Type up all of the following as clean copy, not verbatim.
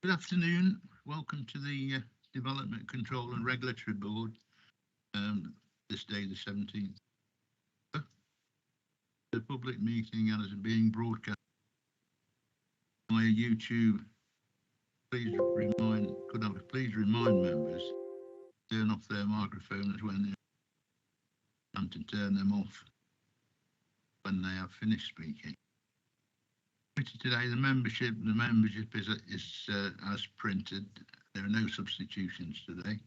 Good afternoon. Welcome to the Development Control and Regulatory Board. This day, the 17th. The public meeting is being broadcast via YouTube. Could I please remind members to turn off their microphones when they and to turn them off when they have finished speaking. Today, the membership is as printed. There are no substitutions today.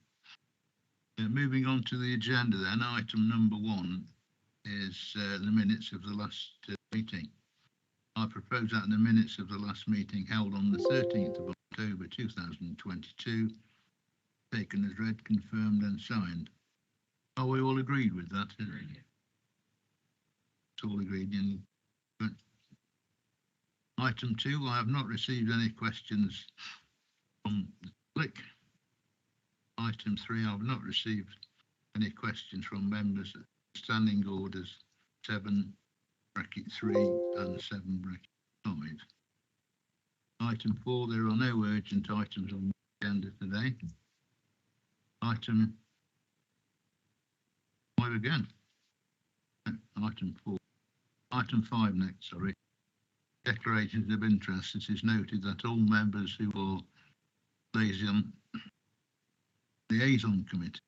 Moving on to the agenda then, item number 1 is the minutes of the last meeting. I propose that the minutes of the last meeting held on the 13th of October 2022 taken as read, confirmed and signed. Are we all agreed with that? It's all agreed. Item 2, I have not received any questions from the public. Item 3, I have not received any questions from members. Standing orders 7(3) and 7(5). Item 4, there are no urgent items on the agenda today. Item 5 again. Item 4. Item 5 next, sorry. Declarations of interest. It is noted that all members who are liaison committee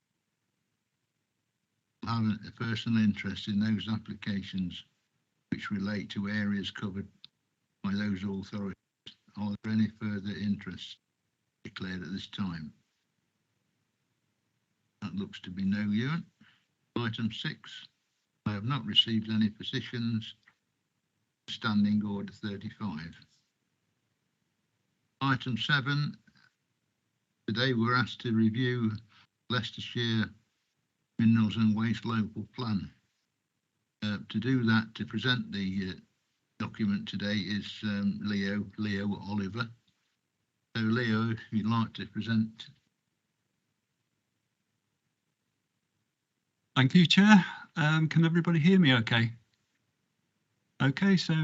have a personal interest in those applications which relate to areas covered by those authorities. Are there any further interests declared at this time? That looks to be no, Ewan. Item 6. I have not received any petitions. Standing order 35. Item 7. Today we're asked to review Leicestershire Minerals and Waste Local Plan. To do that, to present the document today is Leo Oliver. So Leo, if you'd like to present. Thank you, Chair. Can everybody hear me okay? Okay, so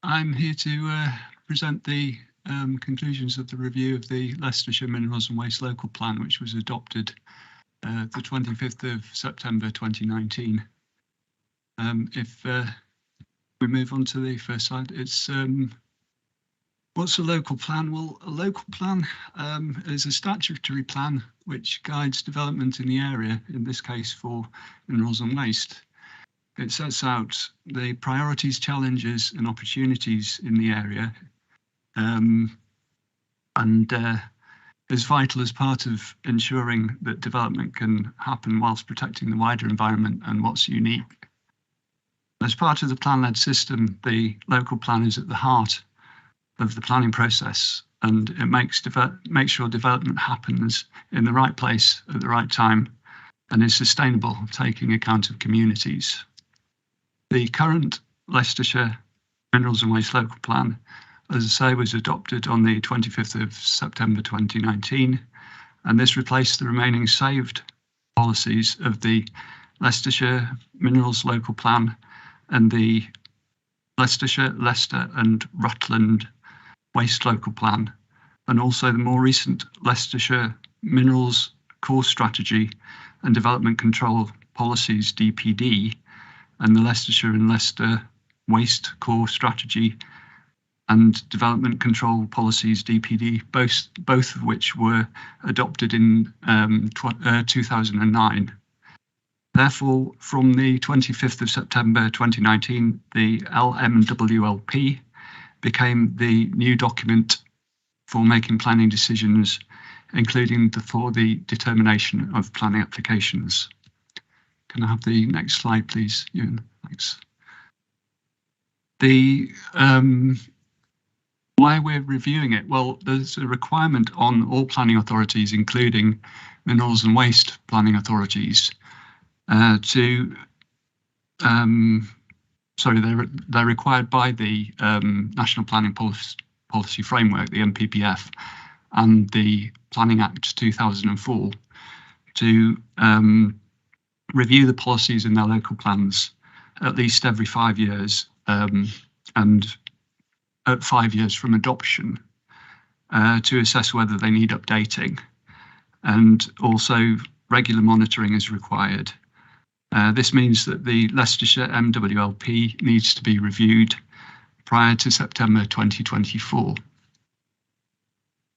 I'm here to present the conclusions of the review of the Leicestershire Minerals and Waste Local Plan, which was adopted the 25th of September 2019. If we move on to the first slide, it's what's a local plan? Well, a local plan is a statutory plan which guides development in the area, in this case for minerals and waste. It sets out the priorities, challenges and opportunities in the area and is vital as part of ensuring that development can happen whilst protecting the wider environment and what's unique. As part of the plan-led system, the local plan is at the heart of the planning process, and it makes sure development happens in the right place at the right time and is sustainable, taking account of communities. The current Leicestershire Minerals and Waste Local Plan, as I say, was adopted on the 25th of September 2019, and this replaced the remaining saved policies of the Leicestershire Minerals Local Plan and the Leicestershire, Leicester and Rutland Waste Local Plan, and also the more recent Leicestershire Minerals Core Strategy and Development Control Policies DPD, and the Leicestershire and Leicester Waste Core Strategy and Development Control Policies DPD, both of which were adopted in 2009. Therefore, from the 25th of September 2019, the LMWLP became the new document for making planning decisions, including for the determination of planning applications. Can I have the next slide, please, Ewan? Thanks. Why we're reviewing it? Well, there's a requirement on all planning authorities, including minerals and waste planning authorities, they're required by the National Planning Policy Framework, the NPPF, and the Planning Act 2004 to review the policies in their local plans at least every 5 years and at 5 years from adoption to assess whether they need updating, and also regular monitoring is required. This means that the Leicestershire MWLP needs to be reviewed prior to September 2024.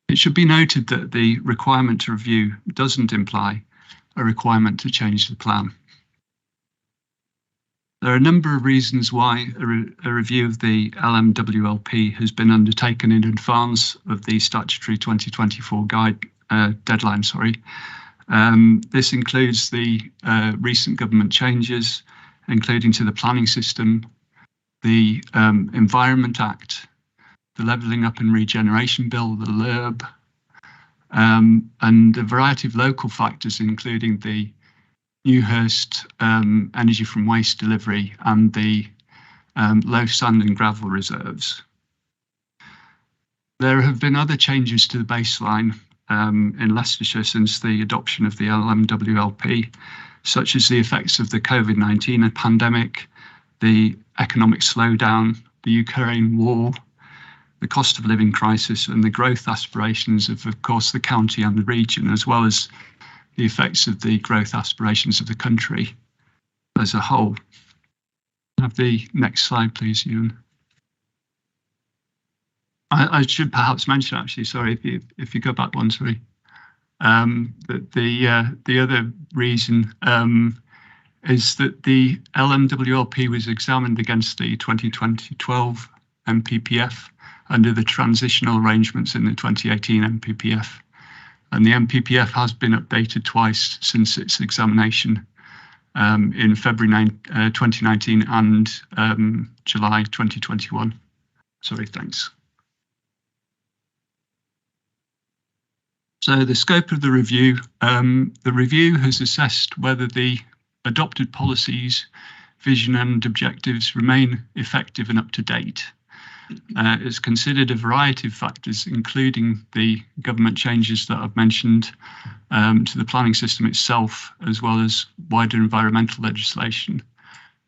It should be noted that the requirement to review doesn't imply a requirement to change the plan. There are a number of reasons why a review of the LMWLP has been undertaken in advance of the statutory 2024 deadline. This includes the recent government changes, including to the planning system, the Environment Act, the Levelling Up and Regeneration Bill, the LURB, and a variety of local factors, including the Newhurst energy from waste delivery and the low sand and gravel reserves. There have been other changes to the baseline in Leicestershire since the adoption of the LMWLP, such as the effects of the COVID-19 pandemic, the economic slowdown, the Ukraine war, the cost of living crisis, and the growth aspirations of course, the county and the region, as well as the effects of the growth aspirations of the country as a whole. Have the next slide, please, Ewan. I should perhaps mention, actually, sorry, if you go back one, sorry, that the other reason is that the LMWLP was examined against the 2012 MPPF under the transitional arrangements in the 2018 MPPF. And the MPPF has been updated twice since its examination in February 2019 and July 2021. Sorry, thanks. So the scope of the review has assessed whether the adopted policies, vision and objectives remain effective and up to date. It's considered a variety of factors, including the government changes that I've mentioned to the planning system itself, as well as wider environmental legislation.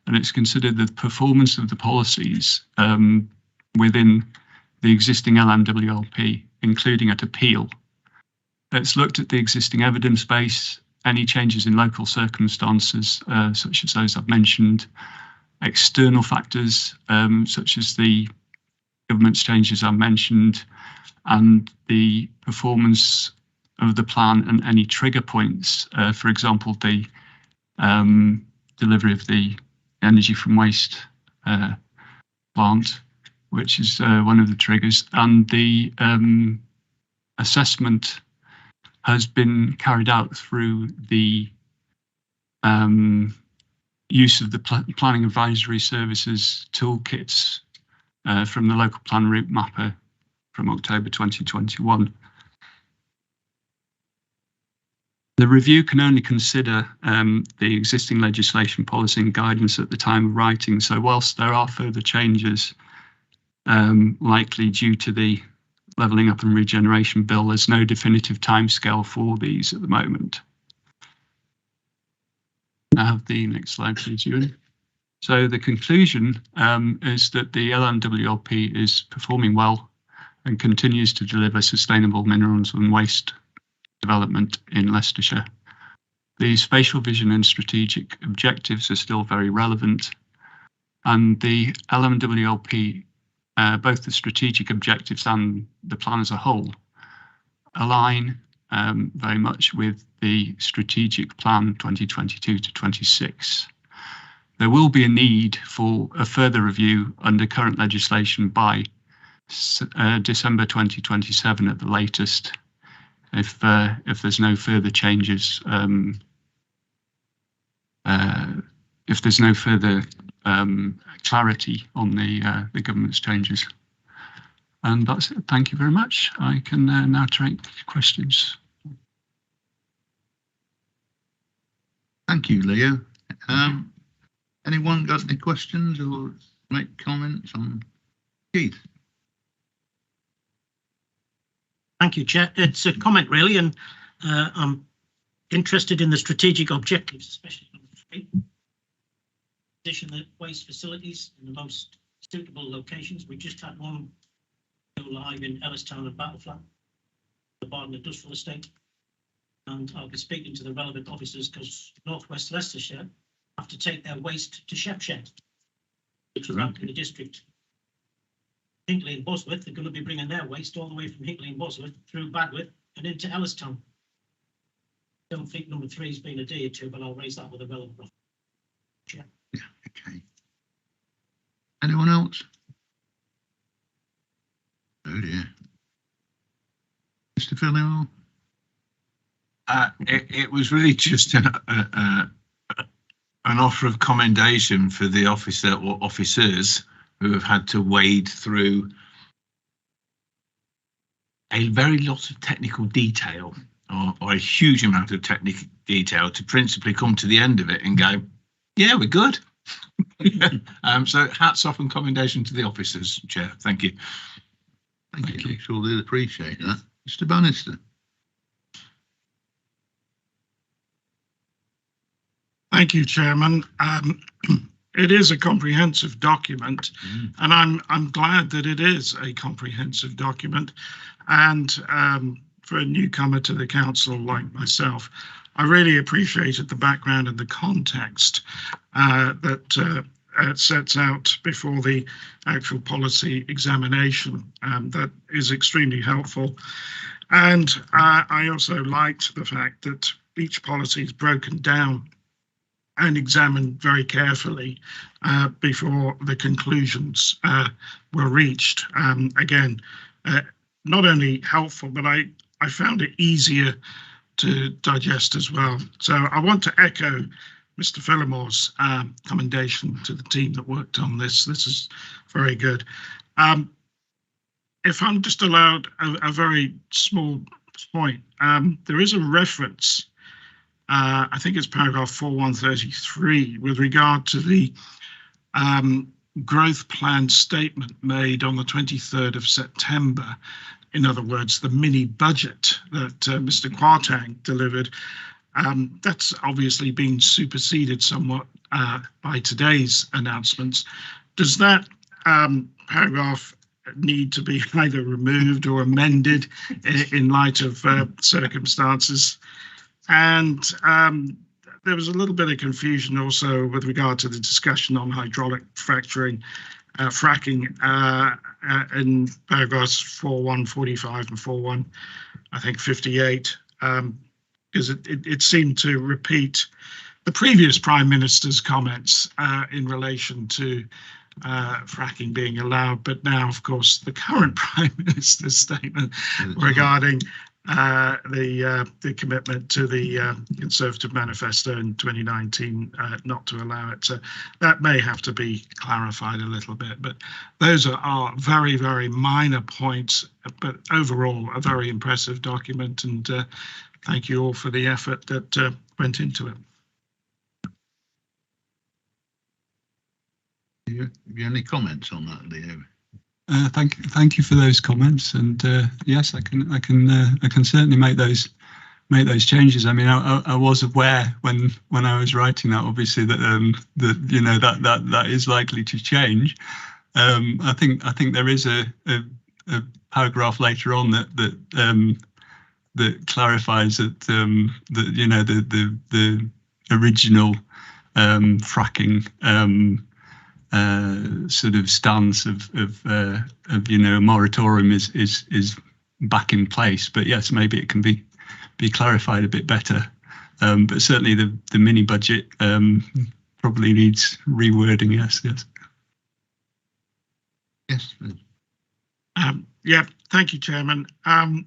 And it's considered the performance of the policies within the existing LMWLP, including at appeal. It's looked at the existing evidence base, any changes in local circumstances, such as those I've mentioned, external factors, such as the government's changes I've mentioned, and the performance of the plan and any trigger points, for example, the delivery of the energy from waste plant, which is one of the triggers, and the assessment has been carried out through the use of the Planning Advisory Services toolkits from the Local Plan Route Mapper from October 2021. The review can only consider the existing legislation, policy and guidance at the time of writing. So whilst there are further changes likely due to the Levelling Up and Regeneration Bill, there's no definitive timescale for these at the moment. I have the next slide, please, Ewan. So the conclusion is that the LMWLP is performing well and continues to deliver sustainable minerals and waste development in Leicestershire. The spatial vision and strategic objectives are still very relevant, and the LMWLP, both the strategic objectives and the plan as a whole, align very much with the strategic plan 2022 to 26. There will be a need for a further review under current legislation by December 2027 at the latest, if there's no further changes, if there's no further clarity on the government's changes. And that's it. Thank you very much. I can now take questions. Thank you, Leo. Anyone got any questions or make comments on Keith? Thank you, Chair. It's a comment really, and I'm interested in the strategic objectives, especially position the waste facilities in the most suitable locations. We just had one go live in Ellistown and Battleflat, the Barton Industrial Estate. And I'll be speaking to the relevant officers because North West Leicestershire have to take their waste to Shepshed, which is out in the district. Hinkley and Bosworth, they're going to be bringing their waste all the way from Hinkley and Bosworth through Badworth and into Ellistown. Don't think number 3 has been adhered to, but I'll raise that with a relevant officer. Yeah, okay. Anyone else? Oh dear. Mr. Phillimore? It was really just an offer of commendation for the officer or officers who have had to wade through a very lot of technical detail or a huge amount of technical detail to principally come to the end of it and go, yeah, we're good. So hats off and commendation to the officers, Chair. Thank you. Thank you. I'm sure they'll appreciate that. Mr. Bannister? Thank you, Chairman. It is a comprehensive document, and I'm glad that it is a comprehensive document. And for a newcomer to the council like myself, I really appreciated the background and the context that sets out before the actual policy examination. That is extremely helpful. And I also liked the fact that each policy is broken down and examined very carefully before the conclusions were reached. Again, not only helpful, but I found it easier to digest as well. So I want to echo Mr. Phillimore's commendation to the team that worked on this. This is very good. If I'm just allowed a very small point, there is a reference, I think it's paragraph 4133, with regard to the growth plan statement made on the 23rd of September. In other words, the mini budget that Mr. Kwarteng delivered. That's obviously been superseded somewhat by today's announcements. Does that paragraph need to be either removed or amended in light of circumstances? And there was a little bit of confusion also with regard to the discussion on hydraulic fracking in paragraphs 41, 45 and 41, I think 58, because it seemed to repeat the previous Prime Minister's comments in relation to fracking being allowed, but now, of course, the current Prime Minister's statement regarding the commitment to the Conservative Manifesto in 2019 not to allow it. So that may have to be clarified a little bit, but those are very, very minor points, but overall a very impressive document, and thank you all for the effort that went into it. Have you any comments on that, Leo? Thank you for those comments, and yes, I can certainly make those changes. I mean, I was aware when I was writing that, obviously, that that is likely to change. I think there is a paragraph later on that clarifies that the original fracking sort of stance of moratorium is back in place, but yes, maybe it can be clarified a bit better. But certainly the mini budget probably needs rewording. Yes. Yeah, thank you, Chairman.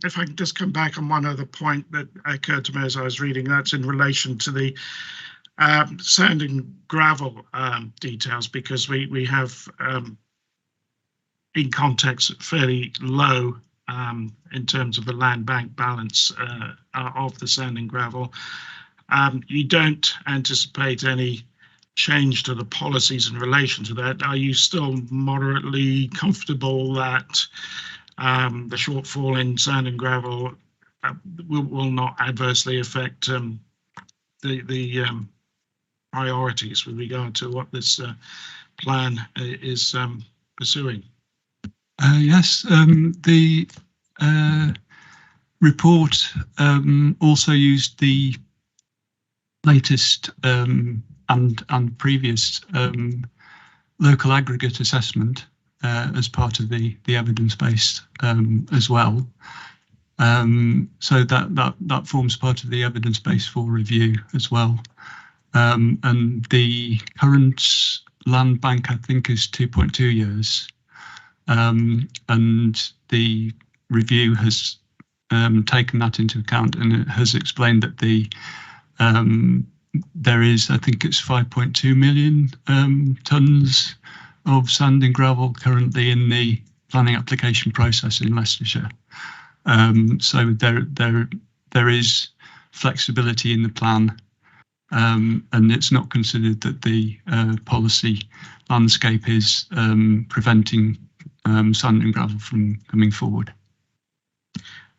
If I can just come back on one other point that occurred to me as I was reading, that's in relation to the sand and gravel details, because we have in context fairly low in terms of the land bank balance of the sand and gravel. You don't anticipate any change to the policies in relation to that. Are you still moderately comfortable that the shortfall in sand and gravel will not adversely affect the priorities with regard to what this plan is pursuing? Yes, the report also used the latest and previous local aggregate assessment as part of the evidence-based as well. So that forms part of the evidence base for review as well. And the current land bank, I think, is 2.2 years. And the review has taken that into account, and it has explained that there is, I think it's 5.2 million tonnes of sand and gravel currently in the planning application process in Leicestershire. So there is flexibility in the plan, and it's not considered that the policy landscape is preventing sand and gravel from coming forward.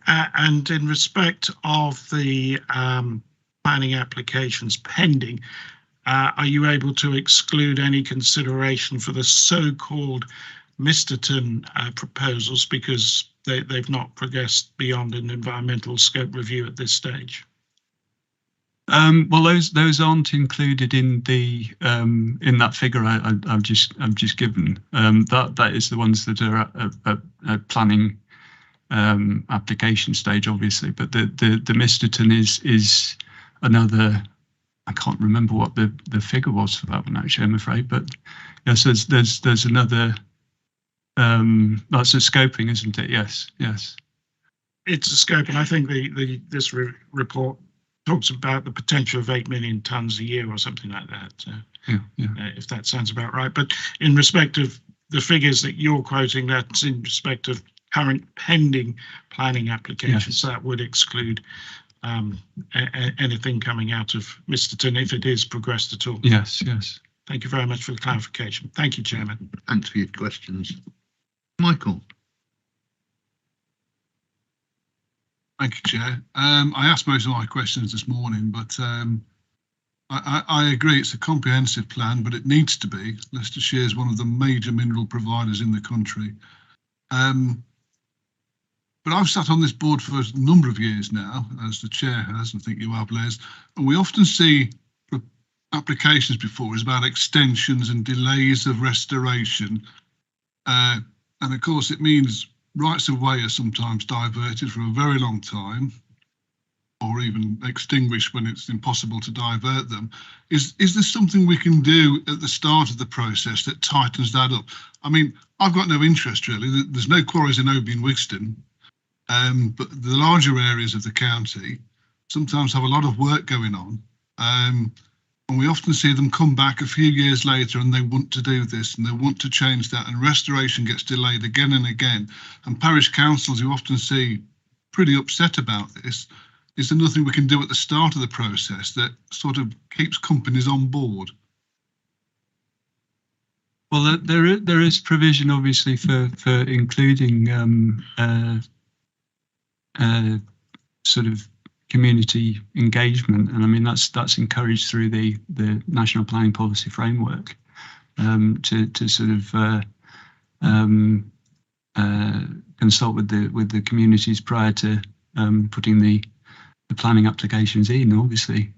And in respect of the planning applications pending, are you able to exclude any consideration for the so-called Misterton proposals because they've not progressed beyond an environmental scope review at this stage? Well, those aren't included in the in that figure I've just given. That is the ones that are at planning application stage, obviously. But the Misterton is another. I can't remember what the figure was for that one actually, I'm afraid. But yes, there's another. That's a scoping, isn't it? Yes. It's a scope, and I think this report talks about the potential of 8 million tonnes a year or something like that. If that sounds about right. But in respect of the figures that you're quoting, that's in respect of current pending planning applications. Yes. That would exclude anything coming out of Misterton if it is progressed at all. Yes. Thank you very much for the clarification. Thank you, Chairman. Thanks for your questions. Michael. Thank you, Chair. I asked most of my questions this morning, but I agree it's a comprehensive plan, but it needs to be. Leicestershire is one of the major mineral providers in the country. But I've sat on this board for a number of years now, as the Chair has, I think you have, Les, and we often see applications before us about extensions and delays of restoration. And of course, it means rights of way are sometimes diverted for a very long time, or even extinguished when it's impossible to divert them. Is there something we can do at the start of the process that tightens that up? I mean, I've got no interest really. There's no quarries in Oby and Wigston, but the larger areas of the county sometimes have a lot of work going on. And we often see them come back a few years later and they want to do this and they want to change that, and restoration gets delayed again and again. And parish councils, you often see pretty upset about this. Is there nothing we can do at the start of the process that sort of keeps companies on board? Well, there is provision obviously for including sort of community engagement, and I mean that's encouraged through the National Planning Policy Framework to sort of consult with the communities prior to putting the planning applications in, obviously.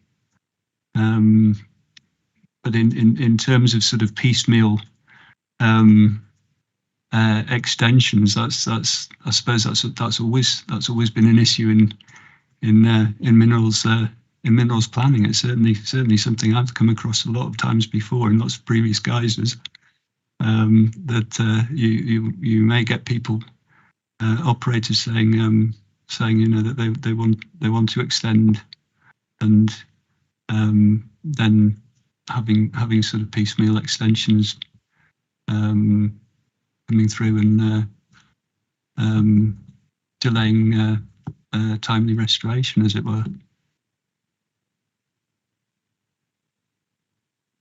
But in terms of sort of piecemeal extensions, that's I suppose that's always been an issue in minerals planning. It's certainly something I've come across a lot of times before in lots of previous guises, that you may get people, operators saying that they want to extend, and then having sort of piecemeal extensions coming through and delaying timely restoration, as it were.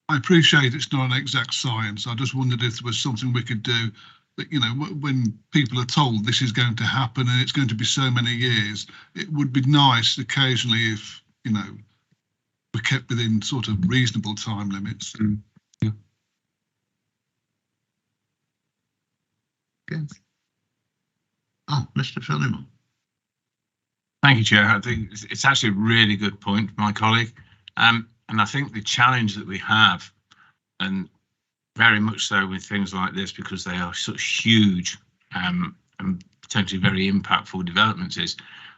I appreciate it's not an exact science. I just wondered if there was something we could do that, when people are told this is going to happen and it's going to be so many years, it would be nice occasionally if, we're kept within sort of reasonable time limits. Yeah. Okay. Oh, Mr. Phillimore. Thank you, Chair. I think it's actually a really good point, my colleague. And I think the challenge that we have, and very much so with things like this, because they are such huge and potentially very impactful developments, is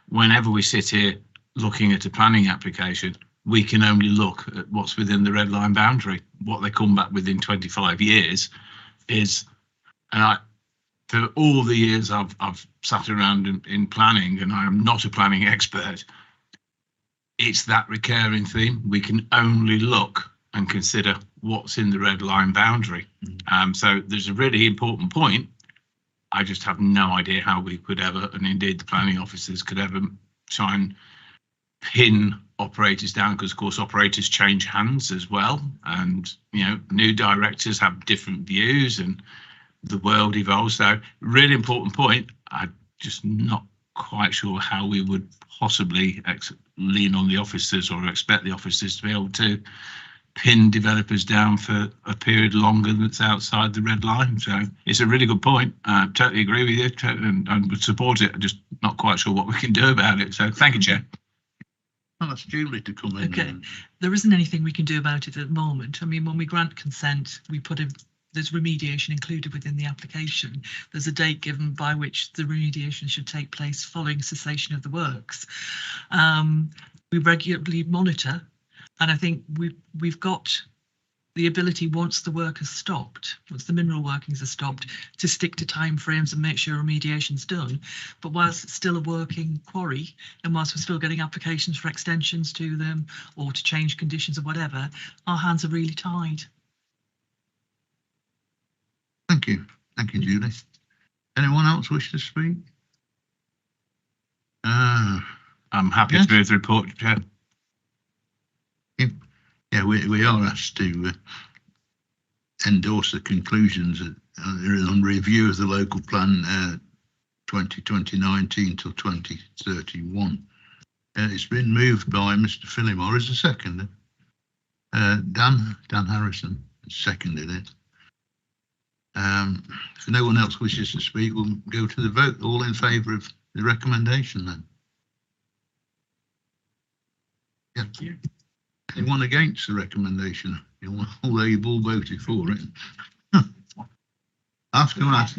whenever we sit here looking at a planning application, we can only look at what's within the red line boundary. What they come back with in 25 years is, and for all the years I've sat around in planning, and I am not a planning expert, it's that recurring theme. We can only look and consider what's in the red line boundary. So there's a really important point. I just have no idea how we could ever, and indeed the planning officers could ever, try and pin operators down, because of course operators change hands as well, and new directors have different views and the world evolves. So really important point. I'm just not quite sure how we would possibly lean on the officers or expect the officers to be able to pin developers down for a period longer that's outside the red line. So it's a really good point. I totally agree with you and would support it. I'm just not quite sure what we can do about it. So thank you, Chair. I'll ask Julie to come in. Okay. There isn't anything we can do about it at the moment. I mean, when we grant consent, we put in, there's remediation included within the application. There's a date given by which the remediation should take place following cessation of the works. We regularly monitor, and I think we've got the ability, once the work has stopped, once the mineral workings are stopped, to stick to timeframes and make sure remediation's done. But whilst it's still a working quarry, and whilst we're still getting applications for extensions to them or to change conditions or whatever, our hands are really tied. Thank you, Julie. Anyone else wish to speak? I'm happy to move the report, Chair. Yeah, we are asked to endorse the conclusions on review of the local plan 2019 till 2031. It's been moved by Mr. Phillimore as a seconder. Dan Harrison seconded it. If no one else wishes to speak, we'll go to the vote. All in favour of the recommendation then? Yeah. Anyone against the recommendation? Although you've all voted for it. After that.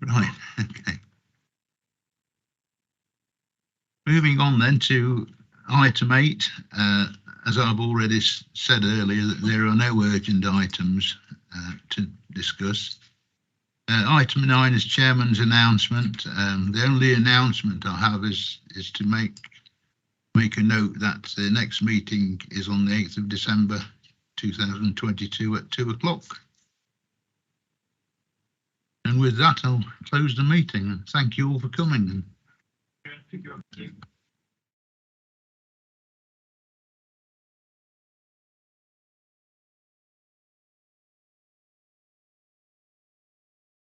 Right, okay. Moving on then to item 8. As I've already said earlier, there are no urgent items to discuss. Item 9 is Chairman's announcement. The only announcement I have is to make a note that the next meeting is on the 8th of December 2022 at 2 o'clock. And with that, I'll close the meeting and thank you all for coming. Thank you.